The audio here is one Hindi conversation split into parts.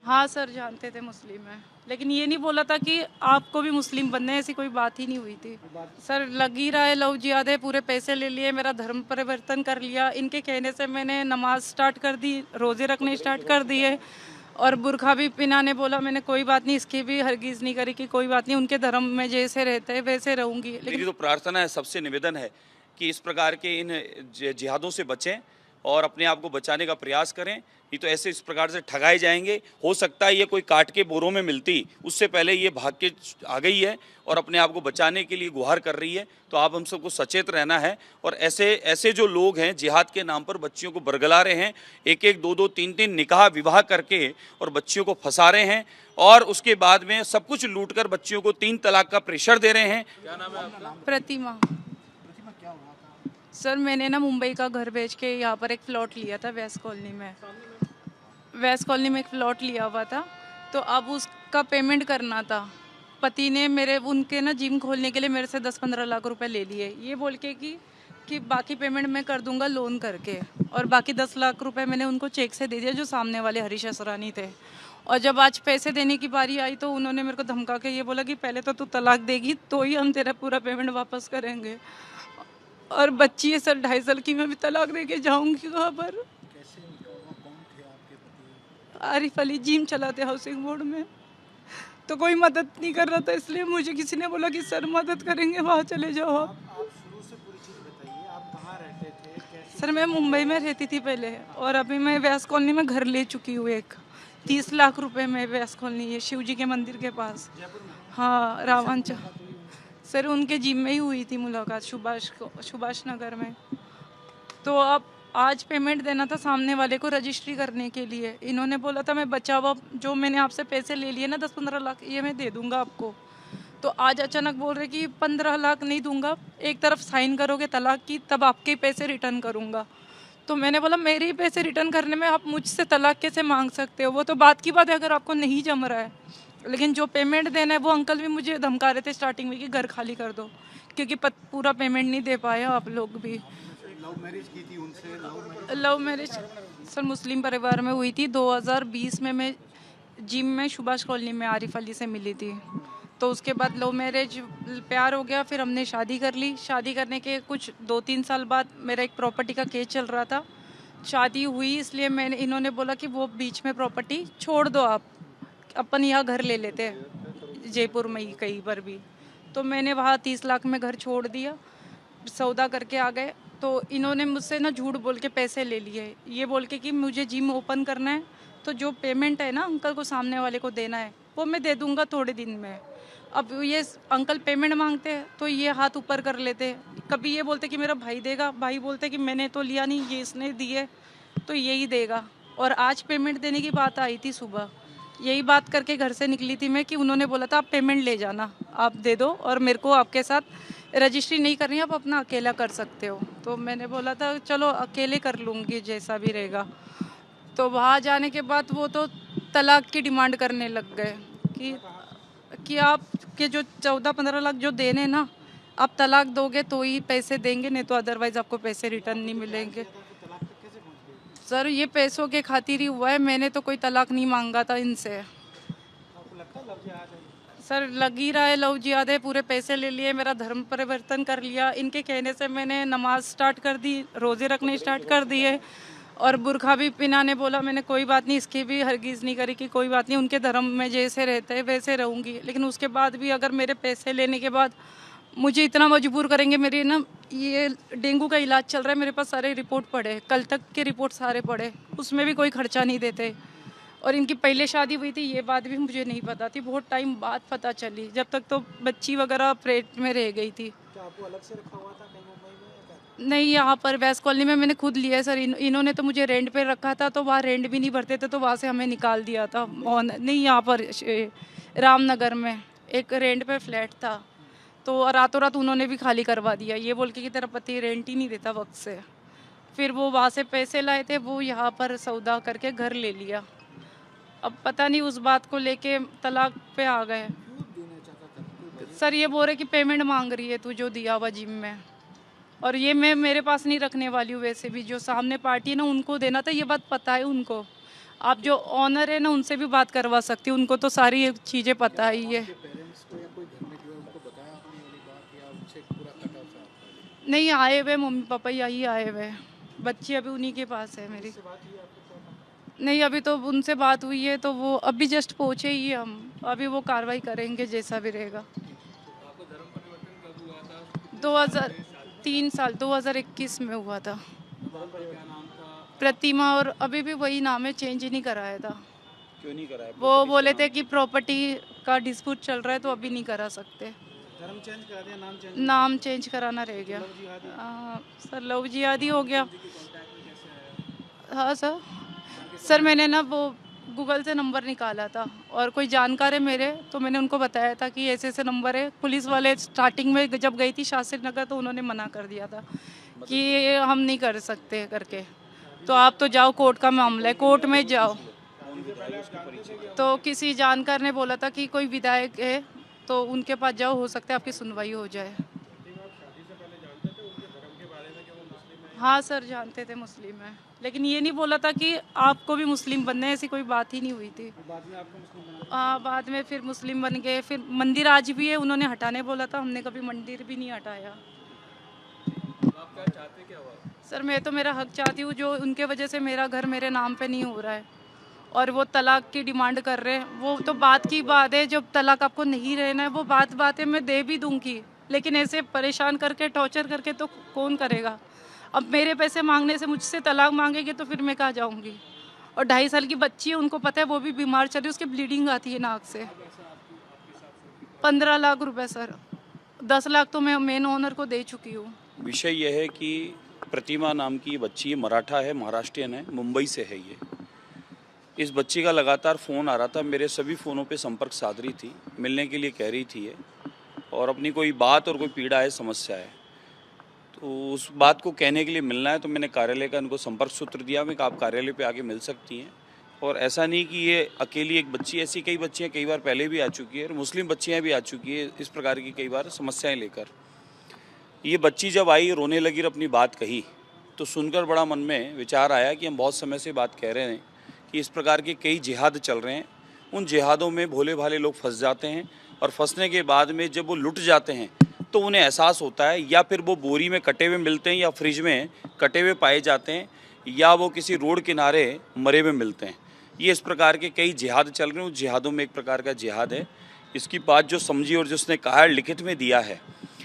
हाँ सर, जानते थे मुस्लिम है, लेकिन ये नहीं बोला था कि आपको भी मुस्लिम बनना है, ऐसी कोई बात ही नहीं हुई थी। सर लग ही रहा है लव जिहाद है, पूरे पैसे ले लिए, मेरा धर्म परिवर्तन कर लिया। इनके कहने से मैंने नमाज स्टार्ट कर दी, रोज़े रखने स्टार्ट कर दिए, और बुरखा भी पहनाने बोला। मैंने कोई बात नहीं, इसकी भी हरगिज़ नहीं करी कि कोई बात नहीं, उनके धर्म में जैसे रहते हैं वैसे रहूँगी। मेरी लेकिन तो प्रार्थना है, सबसे निवेदन है कि इस प्रकार के इन जिहादों से बचें और अपने आप को बचाने का प्रयास करें। नहीं तो ऐसे इस प्रकार से ठगाए जाएंगे। हो सकता है ये कोई काट के बोरों में मिलती, उससे पहले ये भाग के आ गई है और अपने आप को बचाने के लिए गुहार कर रही है। तो आप हम सबको सचेत रहना है। और ऐसे ऐसे जो लोग हैं जिहाद के नाम पर बच्चियों को बरगला रहे हैं, एक एक दो दो तीन तीन निकाह विवाह करके और बच्चियों को फंसा रहे हैं, और उसके बाद में सब कुछ लूट कर बच्चियों को 3 तलाक का प्रेशर दे रहे हैं। क्या नाम है आपका? प्रतिमा। सर मैंने ना मुंबई का घर बेच के यहाँ पर एक प्लॉट लिया था वेस्ट कॉलोनी में। वेस्ट कॉलोनी में एक प्लॉट लिया हुआ था, तो अब उसका पेमेंट करना था। पति ने मेरे उनके ना जिम खोलने के लिए मेरे से 10-15 लाख रुपए ले लिए, ये बोल के कि बाकी पेमेंट मैं कर दूंगा लोन करके, और बाकी 10 लाख रुपए मैंने उनको चेक से दे दिया, जो सामने वाले हरीश असरानी थे। और जब आज पैसे देने की बारी आई तो उन्होंने मेरे को धमका के ये बोला कि पहले तो तू तलाक देगी तो ही हम तेरा पूरा पेमेंट वापस करेंगे। और बच्ची है सर 2.5 साल की, मैं भी तलाक दे के जाऊंगी कहाँ पर? आरिफ अली जिम चलाते हाउसिंग बोर्ड में, तो कोई मदद नहीं कर रहा था, इसलिए मुझे किसी ने बोला कि सर मदद करेंगे, वहाँ चले जाओ आप। शुरू से पूरी चीज़ बताइए, आप कहाँ रहते थे, कैसे? सर मैं मुंबई में रहती थी पहले, और अभी मैं व्यास कॉलोनी में घर ले चुकी हूँ एक। 30 लाख रुपए में व्यास कॉलोनी है, शिव जी के मंदिर के पास। हाँ रावंच। सर उनके जिम में ही हुई थी मुलाकात, सुभाष नगर में। तो अब आज पेमेंट देना था सामने वाले को रजिस्ट्री करने के लिए। इन्होंने बोला था मैं बचा हुआ जो मैंने आपसे पैसे ले लिए ना 10-15 लाख, ये मैं दे दूंगा आपको। तो आज अचानक बोल रहे कि 15 लाख नहीं दूंगा, एक तरफ साइन करोगे तलाक की तब आपके ही पैसे रिटर्न करूंगा। तो मैंने बोला मेरे ही पैसे रिटर्न करने में आप मुझसे तलाक कैसे मांग सकते हो? वो तो बात की बात है अगर आपको नहीं जम रहा है, लेकिन जो पेमेंट देना है वो अंकल भी मुझे धमका रहे थे स्टार्टिंग में कि घर खाली कर दो, क्योंकि पूरा पेमेंट नहीं दे पाए आप लोग भी। लव मैरिज की थी उनसे? लव मैरिज सर मुस्लिम परिवार में हुई थी। 2020 में मैं जिम में सुभाष कॉलोनी में आरिफ अली से मिली थी। तो उसके बाद लव मैरिज, प्यार हो गया, फिर हमने शादी कर ली। शादी करने के कुछ 2-3 साल बाद मेरा एक प्रॉपर्टी का केस चल रहा था। शादी हुई, इसलिए मैंने इन्होंने बोला कि वो बीच में प्रॉपर्टी छोड़ दो, आप अपन यहाँ घर ले लेते हैं जयपुर में ही कहीं पर भी। तो मैंने वहाँ 30 लाख में घर छोड़ दिया, सौदा करके आ गए। तो इन्होंने मुझसे ना झूठ बोल के पैसे ले लिए, ये बोल के कि मुझे जिम ओपन करना है, तो जो पेमेंट है ना अंकल को सामने वाले को देना है वो मैं दे दूंगा थोड़े दिन में। अब ये अंकल पेमेंट मांगते हैं तो ये हाथ ऊपर कर लेते हैं। कभी ये बोलते कि मेरा भाई देगा, भाई बोलते कि मैंने तो लिया नहीं, ये इसने दिए तो यही देगा। और आज पेमेंट देने की बात आई थी सुबह, यही बात करके घर से निकली थी मैं कि उन्होंने बोला था आप पेमेंट ले जाना, आप दे दो, और मेरे को आपके साथ रजिस्ट्री नहीं करनी, आप अपना अकेला कर सकते हो। तो मैंने बोला था चलो अकेले कर लूँगी जैसा भी रहेगा। तो वहाँ जाने के बाद वो तो तलाक की डिमांड करने लग गए कि आप के जो 14-15 लाख जो देने ना, आप तलाक दोगे तो ही पैसे देंगे, नहीं तो अदरवाइज आपको पैसे रिटर्न नहीं मिलेंगे। सर ये पैसों के खातिर ही हुआ है, मैंने तो कोई तलाक नहीं मांगा था इनसे। सर लग ही रहा है लव जिहाद है, पूरे पैसे ले लिए, मेरा धर्म परिवर्तन कर लिया। इनके कहने से मैंने नमाज स्टार्ट कर दी, रोज़े रखने स्टार्ट कर दिए, और बुरखा भी पहनाने बोला। मैंने कोई बात नहीं, इसकी भी हरगिज़ नहीं करी कि कोई बात नहीं, उनके धर्म में जैसे रहते हैं वैसे रहूँगी। लेकिन उसके बाद भी अगर मेरे पैसे लेने के बाद मुझे इतना मजबूर करेंगे, मेरी ना ये डेंगू का इलाज चल रहा है, मेरे पास सारे रिपोर्ट पड़े, कल तक के रिपोर्ट सारे पड़े, उसमें भी कोई खर्चा नहीं देते। और इनकी पहले शादी हुई थी, ये बात भी मुझे नहीं पता थी, बहुत टाइम बाद पता चली, जब तक तो बच्ची वगैरह पेट में रह गई थी। क्या आपको अलग से रखा हुआ था कहीं मुंबई में या क्या? नहीं, यहाँ पर वेस्ट कॉलोनी में मैंने खुद लिया है सर। इन्होंने तो मुझे रेंट पे रखा था, तो वहाँ रेंट भी नहीं भरते थे, तो वहाँ से हमें निकाल दिया था। नहीं, यहाँ पर रामनगर में एक रेंट पे फ्लैट था, तो रातों रात उन्होंने भी खाली करवा दिया, ये बोल के कि तेरा पति रेंट ही नहीं देता वक्त से। फिर वो वहाँ से पैसे लाए थे, वो यहाँ पर सौदा करके घर ले लिया। अब पता नहीं उस बात को लेके तलाक पे आ गए। क्यों देना चाहता था, कोई वजह? सर ये बोल रहे कि पेमेंट मांग रही है तू जो दिया हुआ जिम में, और ये मैं मेरे पास नहीं रखने वाली हूँ। वैसे भी जो सामने पार्टी है ना उनको देना था, ये बात पता है उनको। आप जो ऑनर है ना उनसे भी बात करवा सकती हूँ, उनको तो सारी ये चीज़ें पता ही है। पेरेंट्स को या कोई घर में जो है उनको बताया आपने वाली बात या उनसे पूरा कट ऑफ है आपका? नहीं, आए हुए मम्मी पापा यही आए हुए, बच्ची अभी उन्हीं के पास है मेरी। नहीं, अभी तो उनसे बात हुई है तो वो अभी जस्ट पहुँचे ही हैं हम, अभी वो कार्रवाई करेंगे जैसा भी रहेगा। 2003 साल 2021 में हुआ था। प्रतिमा, और अभी भी वही नाम है, चेंज ही नहीं कराया था। क्यों नहीं कराया? वो बोले थे कि प्रॉपर्टी का डिस्प्यूट चल रहा है तो अभी नहीं करा सकते। धर्म चेंज करा दिया, नाम चेंज? नाम चेंज कराना रह गया। सर लव जिहादी हो गया। हाँ सर, सर मैंने ना वो गूगल से नंबर निकाला था और कोई जानकार है मेरे, तो मैंने उनको बताया था कि ऐसे ऐसे नंबर है। पुलिस वाले स्टार्टिंग में जब गई थी शास्त्री नगर तो उन्होंने मना कर दिया था कि ये हम नहीं कर सकते करके, तो आप तो जाओ, कोर्ट का मामला है, कोर्ट में जाओ। तो किसी जानकार ने बोला था कि कोई विधायक है तो उनके पास जाओ, हो सकता है आपकी सुनवाई हो जाए। हाँ सर, जानते थे मुस्लिम है, लेकिन ये नहीं बोला था कि आपको भी मुस्लिम बनना है, ऐसी कोई बात ही नहीं हुई थी। बाद में आपको मुस्लिम बना? हाँ, बाद में फिर मुस्लिम बन गए। फिर मंदिर आज भी है, उन्होंने हटाने बोला था, हमने कभी मंदिर भी नहीं हटाया। आप क्या चाहते, क्या हुआ? सर मैं तो मेरा हक चाहती हूँ, जो उनके वजह से मेरा घर मेरे नाम पे नहीं हो रहा है और वो तलाक की डिमांड कर रहे हैं। वो तो बात की बात है, जब तलाक आपको नहीं रहना है वो बात है, मैं दे भी दूंगी, लेकिन ऐसे परेशान करके टॉर्चर करके तो कौन करेगा। अब मेरे पैसे मांगने से मुझसे तलाक मांगेंगे तो फिर मैं कहाँ जाऊँगी। और 2.5 साल की बच्ची है, उनको पता है, वो भी बीमार चल रही है, उसकी ब्लीडिंग आती है नाक से। 15 लाख रुपए सर, 10 लाख तो मैं मेन ओनर को दे चुकी हूँ। विषय यह है कि प्रतिमा नाम की बच्ची है, मराठा है, महाराष्ट्रियन है, मुंबई से है ये। इस बच्ची का लगातार फ़ोन आ रहा था, मेरे सभी फ़ोनों पे संपर्क साध रही थी, मिलने के लिए कह रही थी ये, और अपनी कोई बात और कोई पीड़ा है, समस्या है, तो उस बात को कहने के लिए मिलना है। तो मैंने कार्यालय का इनको संपर्क सूत्र दिया, मैं आप कार्यालय पे आके मिल सकती हैं। और ऐसा नहीं कि ये अकेली एक बच्ची, ऐसी कई बच्चियाँ कई बार पहले भी आ चुकी है, और मुस्लिम बच्चियाँ भी आ चुकी है इस प्रकार की कई बार समस्याएँ लेकर। ये बच्ची जब आई, रोने लगी और अपनी बात कही, तो सुनकर बड़ा मन में विचार आया कि हम बहुत समय से बात कह रहे हैं कि इस प्रकार के कई जिहाद चल रहे हैं, उन जिहादों में भोले भाले लोग फंस जाते हैं, और फंसने के बाद में जब वो लुट जाते हैं तो उन्हें एहसास होता है, या फिर वो बोरी में कटे हुए मिलते हैं, या फ्रिज में कटे हुए पाए जाते हैं, या वो किसी रोड किनारे मरे हुए मिलते हैं। ये इस प्रकार के कई जिहाद चल रहे हैं, उस जिहादों में एक प्रकार का जिहाद है। इसकी बात जो समझी और जिसने कहा, लिखित में दिया है,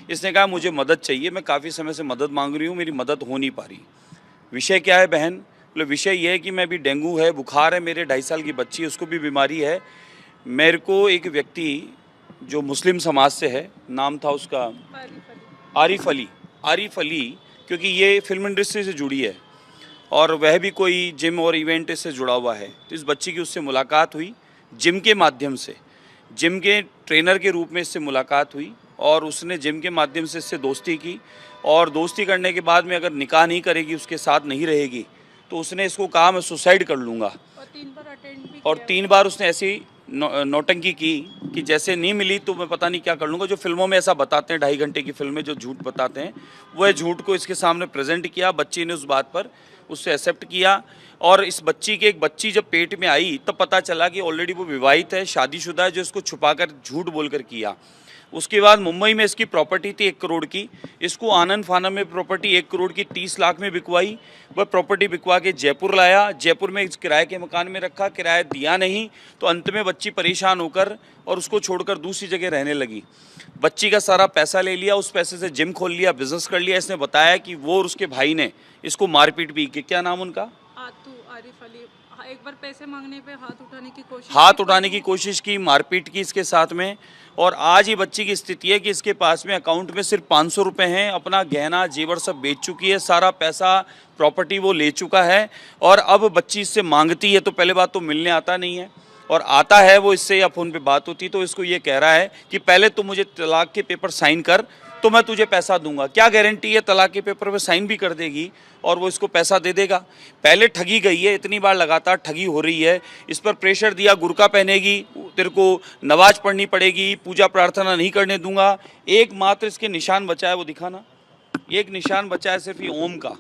इसने कहा मुझे मदद चाहिए, मैं काफ़ी समय से मदद मांग रही हूँ, मेरी मदद हो नहीं पा रही। विषय क्या है बहन? मतलब विषय ये है कि मैं भी, डेंगू है, बुखार है, मेरे 2.5 साल की बच्ची है, उसको भी बीमारी है। मेरे को एक व्यक्ति जो मुस्लिम समाज से है, नाम था उसका आरिफ अली, क्योंकि ये फिल्म इंडस्ट्री से जुड़ी है और वह भी कोई जिम और इवेंट से जुड़ा हुआ है। तो इस बच्ची की उससे मुलाकात हुई जिम के माध्यम से, जिम के ट्रेनर के रूप में इससे मुलाकात हुई, और उसने जिम के माध्यम से इससे दोस्ती की, और दोस्ती करने के बाद में अगर निकाह नहीं करेगी, उसके साथ नहीं रहेगी, तो उसने इसको कहा मैं सुसाइड कर लूँगा। और 3 बार अटेंड भी और 3 बार उसने ऐसी नौटंकी की कि जैसे नहीं मिली तो मैं पता नहीं क्या कर लूँगा। जो फिल्मों में ऐसा बताते हैं, 2.5 घंटे की फिल्म में जो झूठ बताते हैं, वह झूठ को इसके सामने प्रेजेंट किया। बच्ची ने उस बात पर उससे एक्सेप्ट किया, और इस बच्ची के, एक बच्ची जब पेट में आई तब पता चला कि ऑलरेडी वो विवाहित है, शादीशुदा है, जो इसको छुपाकर झूठ बोलकर किया। उसके बाद मुंबई में इसकी प्रॉपर्टी थी 1 करोड़ की, इसको आनंद फानन में प्रॉपर्टी 1 करोड़ की 30 लाख में बिकवाई। वह प्रॉपर्टी बिकवा के जयपुर लाया, जयपुर में इस किराए के मकान में रखा, किराया दिया नहीं, तो अंत में बच्ची परेशान होकर और उसको छोड़कर दूसरी जगह रहने लगी। बच्ची का सारा पैसा ले लिया, उस पैसे से जिम खोल लिया, बिजनेस कर लिया। इसने बताया कि वो और उसके भाई ने इसको मारपीट भी की। क्या नाम उनका? आरिफ अली। एक बार पैसे मांगने पे हाथ उठाने की कोशिश की, मारपीट की इसके साथ में। और आज ये बच्ची की स्थिति है कि इसके पास में अकाउंट में सिर्फ 500 रुपये हैं, अपना गहना जेवर सब बेच चुकी है, सारा पैसा प्रॉपर्टी वो ले चुका है, और अब बच्ची इससे मांगती है तो पहले बात तो मिलने आता नहीं है, और आता है वो इससे या फ़ोन पे बात होती तो इसको ये कह रहा है कि पहले तुम मुझे तलाक के पेपर साइन कर तो मैं तुझे पैसा दूंगा। क्या गारंटी है तलाक के पेपर पे साइन भी कर देगी और वो इसको पैसा दे देगा? पहले ठगी गई है, इतनी बार लगातार ठगी हो रही है, इस पर प्रेशर दिया, गुरका पहनेगी, तेरे को नमाज पढ़नी पड़ेगी, पूजा प्रार्थना नहीं करने दूंगा। एकमात्र इसके निशान बचा है, वो दिखाना, एक निशान बचा है सिर्फ ये ओम का,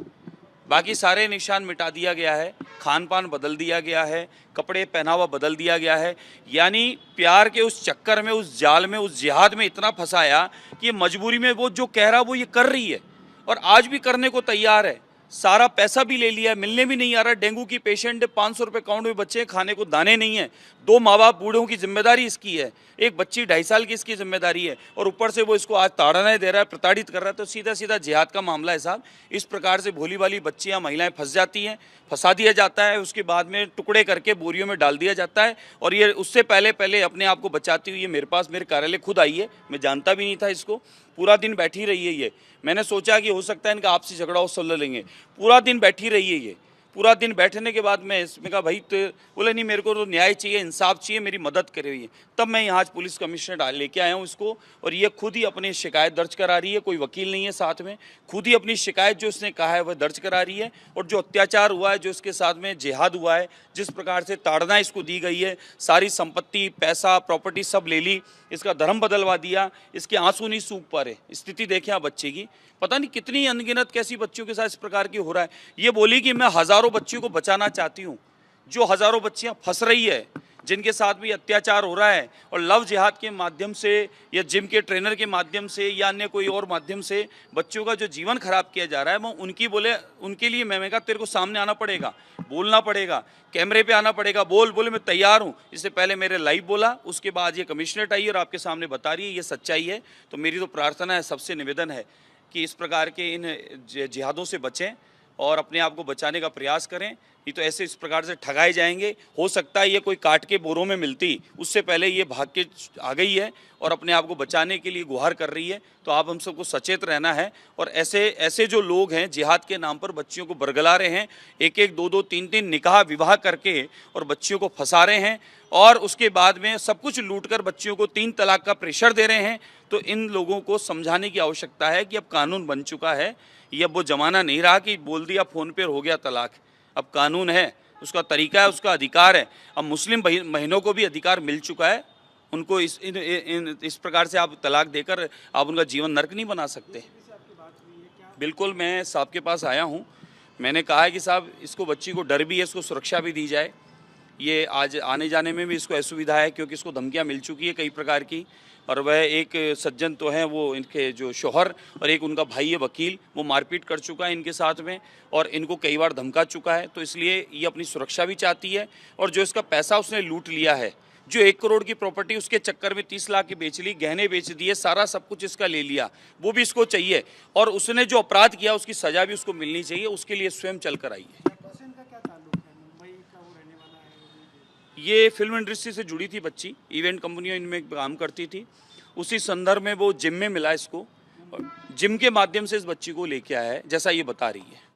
बाकी सारे निशान मिटा दिया गया है, खान पान बदल दिया गया है, कपड़े पहनावा बदल दिया गया है। यानी प्यार के उस चक्कर में, उस जाल में, उस जिहाद में इतना फंसाया कि ये मजबूरी में वो जो कह रहा वो ये कर रही है और आज भी करने को तैयार है। सारा पैसा भी ले लिया है, मिलने भी नहीं आ रहा। डेंगू की पेशेंट, 500 रुपये अकाउंट में बच्चे, खाने को दाने नहीं है। 2 माँ बाप बूढ़ों की जिम्मेदारी इसकी है, एक बच्ची 2.5 साल की इसकी जिम्मेदारी है और ऊपर से वो इसको आज ताड़ना दे रहा है, प्रताड़ित कर रहा है। तो सीधा सीधा जिहाद का मामला है साहब। इस प्रकार से भोली भाली बच्चियाँ, महिलाएं फंस जाती हैं, फंसा दिया जाता है, उसके बाद में टुकड़े करके बोरियों में डाल दिया जाता है। और ये उससे पहले अपने आप को बचाती हुई मेरे पास, मेरे कार्यालय खुद आई है। मैं जानता भी नहीं था इसको। पूरा दिन बैठी रही है ये। मैंने सोचा कि हो सकता है इनका आपसी झगड़ा हो, सुलझ लेंगे। पूरा दिन बैठी रही है ये। पूरा दिन बैठने के बाद मैं इसमें कहा भाई, तो बोले नहीं, मेरे को तो न्याय चाहिए, इंसाफ चाहिए, मेरी मदद करे हुई है। तब मैं यहाँ आज पुलिस कमिश्नर लेके आया हूँ इसको, और ये खुद ही अपनी शिकायत दर्ज करा रही है। कोई वकील नहीं है साथ में, खुद ही अपनी शिकायत जो उसने कहा है वह दर्ज करा रही है। और जो अत्याचार हुआ है, जो इसके साथ में जिहाद हुआ है, जिस प्रकार से ताड़ना इसको दी गई है, सारी संपत्ति, पैसा, प्रॉपर्टी सब ले ली, इसका धर्म बदलवा दिया, इसके आंसू नहीं सूख पा रहे। स्थिति देखें आप बच्चे की, पता नहीं कितनी अनगिनत कैसी बच्चियों के साथ इस प्रकार की हो रहा है। ये बोली कि मैं हज़ारों बच्चियों को बचाना चाहती हूँ, जो हज़ारों बच्चियाँ फंस रही है, जिनके साथ भी अत्याचार हो रहा है। और लव जिहाद के माध्यम से या जिम के ट्रेनर के माध्यम से या अन्य कोई और माध्यम से बच्चों का जो जीवन खराब किया जा रहा है, वो उनके लिए मैं कहा तेरे को सामने आना पड़ेगा, बोलना पड़ेगा, कैमरे पे आना पड़ेगा। बोले मैं तैयार हूँ। इससे पहले मेरे लाइव बोला, उसके बाद ये कमिश्नरेट आई और आपके सामने बता रही है ये सच्चाई है। तो मेरी तो प्रार्थना है, सबसे निवेदन है कि इस प्रकार के इन जिहादों से बचें और अपने आप को बचाने का प्रयास करें। नहीं तो ऐसे इस प्रकार से ठगाए जाएंगे। हो सकता है ये कोई काट के बोरों में मिलती, उससे पहले ये भाग के आ गई है और अपने आप को बचाने के लिए गुहार कर रही है। तो आप हम सबको सचेत रहना है। और ऐसे जो लोग हैं जिहाद के नाम पर बच्चियों को बरगला रहे हैं, 1-1, 2-2, 3-3 निकाह विवाह करके और बच्चियों को फंसा रहे हैं और उसके बाद में सब कुछ लूटकर बच्चियों को 3 तलाक का प्रेशर दे रहे हैं। तो इन लोगों को समझाने की आवश्यकता है कि अब कानून बन चुका है। ये अब वो ज़माना नहीं रहा कि बोल दिया फ़ोन पे हो गया तलाक। अब कानून है, उसका तरीका है, उसका अधिकार है। अब मुस्लिम बहनों को भी अधिकार मिल चुका है। उनको इस प्रकार से आप तलाक देकर आप उनका जीवन नर्क नहीं बना सकते। बिल्कुल, मैं साहब के पास आया हूँ। मैंने कहा है कि साहब, इसको बच्ची को डर भी है, इसको सुरक्षा भी दी जाए। ये आज आने जाने में भी इसको असुविधा है क्योंकि इसको धमकियाँ मिल चुकी है कई प्रकार की। और वह एक सज्जन तो हैं, वो इनके जो शौहर और एक उनका भाई है वकील, वो मारपीट कर चुका है इनके साथ में और इनको कई बार धमका चुका है। तो इसलिए ये अपनी सुरक्षा भी चाहती है। और जो इसका पैसा उसने लूट लिया है, जो 1 करोड़ की प्रॉपर्टी उसके चक्कर में 30 लाख की बेच ली, गहने बेच दिए, सारा सब कुछ इसका ले लिया, वो भी इसको चाहिए। और उसने जो अपराध किया उसकी सज़ा भी उसको मिलनी चाहिए। उसके लिए स्वयं चल कर आई है। ये फिल्म इंडस्ट्री से जुड़ी थी बच्ची, इवेंट कंपनियों इनमें काम करती थी। उसी संदर्भ में वो जिम में मिला इसको और जिम के माध्यम से इस बच्ची को लेके आया है, जैसा ये बता रही है।